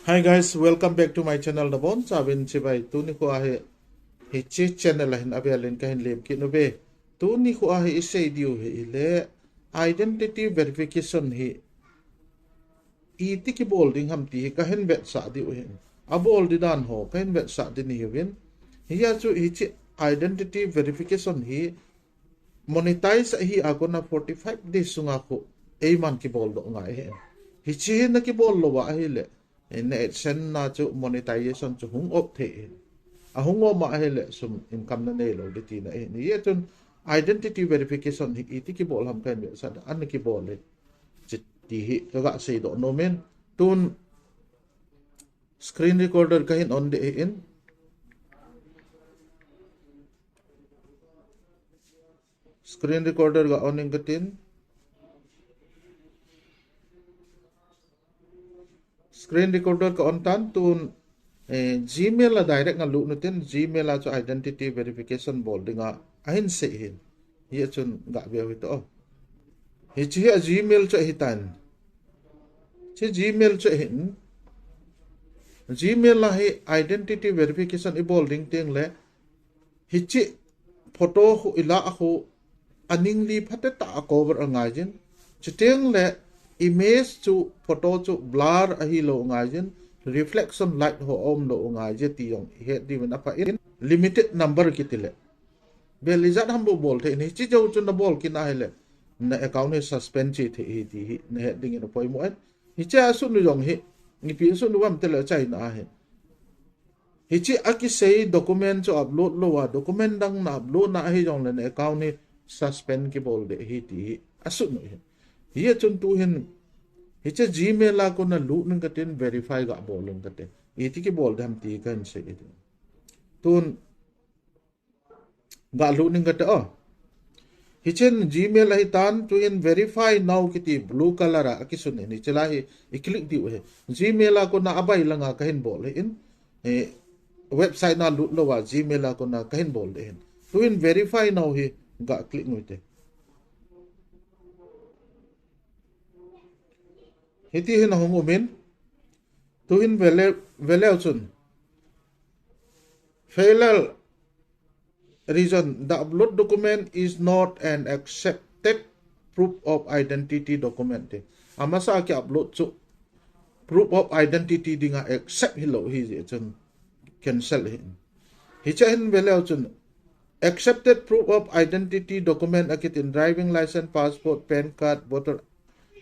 Hi guys, welcome back to my channel. The bon sabin chibai tu ni ko ahe hi channel hin abialin kahin lem ki no be tu ni ko ahe isay diu hi le identity verification hi iti ki bolding ham ti kahin bet sa diu hin abol di dan ho kahin bet sa di ni win hiya chu hi chi identity verification hi monetize hi agona 45 days sunga ko eiman ki bol do ngai he hi chi na ki bol lo wa hi le ne Adsense na chu monetization chu hung op the a hung op ma he le sum income na ne lo ti na e ni ye chun identity verification hi ti ki bol ham pen be sa an ki bol le chi ti hi ka ga sei do no men tun screen recorder kahin on de in screen recorder ga on ingatin screen recorder ka on tan tun Gmail la direct nga lu nutin Gmail la cho identity verification bolding a ahin se hin hi chun ga be wi to hi chi Gmail cho hitan chi Gmail cho hin Gmail la hi identity verification i bolding teng le hi chi photo hu ila hu aning li phate ta cover angai jin chi teng le image chu photo chu blur a hi lo ngai jin reflection light ho om lo ngai je ti yong he di na pa in limited number kitile be lizat ham bo bol the ni chi jo chu na bol ki na hele na account ni suspend chi the hi ti hi ne ding na poi mo hi cha su nu yong hi ni pi su nu wam te le chai na he hi chi aki sei document chu upload lo wa document dang na upload na hi jong le ne account ni suspend ki bol de hi ti asu nu hi chun tu hin hi cha Gmail la ko na lu nang katin verify ga bol nang katin iti ki bol dam ti kan se iti tun ga lu nang kat hi chen Gmail hi tan tu in verify now kiti blue color a ki sun ni chela hi i click di he Gmail la ko na abai langa kahin bol in website na lu lo wa Gmail la ko na kahin bol de hin tu in verify now hi ga click ngoite hiti hin hong umin tu hin vele chun failure reason the upload document is not an accepted proof of identity document amasa ki upload chu proof of identity dinga accept hilo hi je chun cancel hi cha hin vele chun accepted proof of identity document akit in driving license passport pan card voter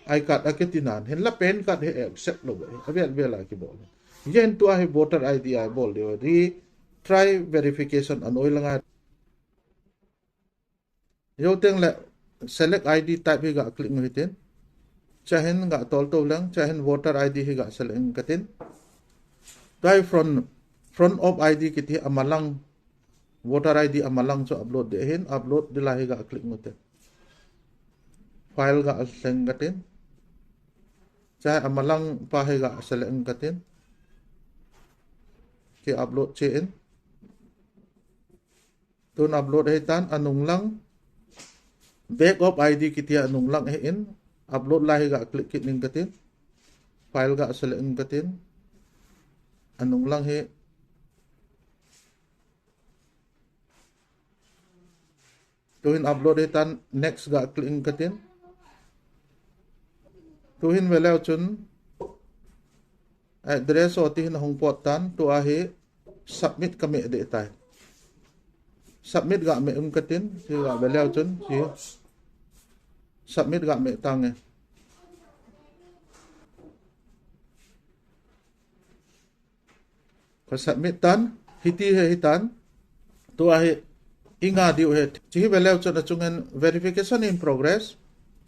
I card aketinan hen la pen card he accept lo avel vela ki bol yen tu ai voter ID ai bol de ri try verification anoi langa yo teng le select ID type hi ga click ngi ten cha hen ga tol to lang cha hen voter ID hi ga select katin try front of ID kiti amalang voter ID amalang cho upload de hen upload de la hi ga click ngote file ga seng katin cha amalang pa he ga select katin ki upload che in tun upload he tan anung lang back of ID kiti anung lang he in upload la he ga click kit ning katin file ga select katin anung lang he tuhin upload he tan next ga click katin tuhin velaw chun address oti hin hong pot tan tu a he submit kami de tai submit ga me katin si ga velaw chun si submit ga me tang ko submit tan hiti he hitan tu a he inga diu he chi velaw chun achungen verification in progress.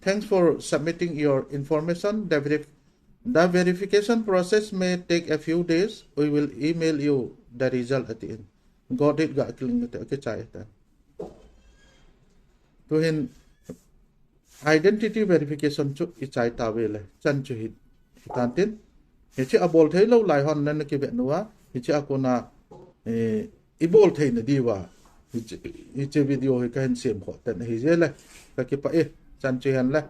Thanks for submitting your information. The verification process may take a few days. We will email you the result at the end. Got it? Got it. To hin identity verification chu ichai ta vele chan chu hit tantin hi chi abol thei lo lai hon nan ki be nuwa hi chi akona ibol thei na diwa hi chi video hi kan sem kho tan hi je le ka ki pa chan chu han la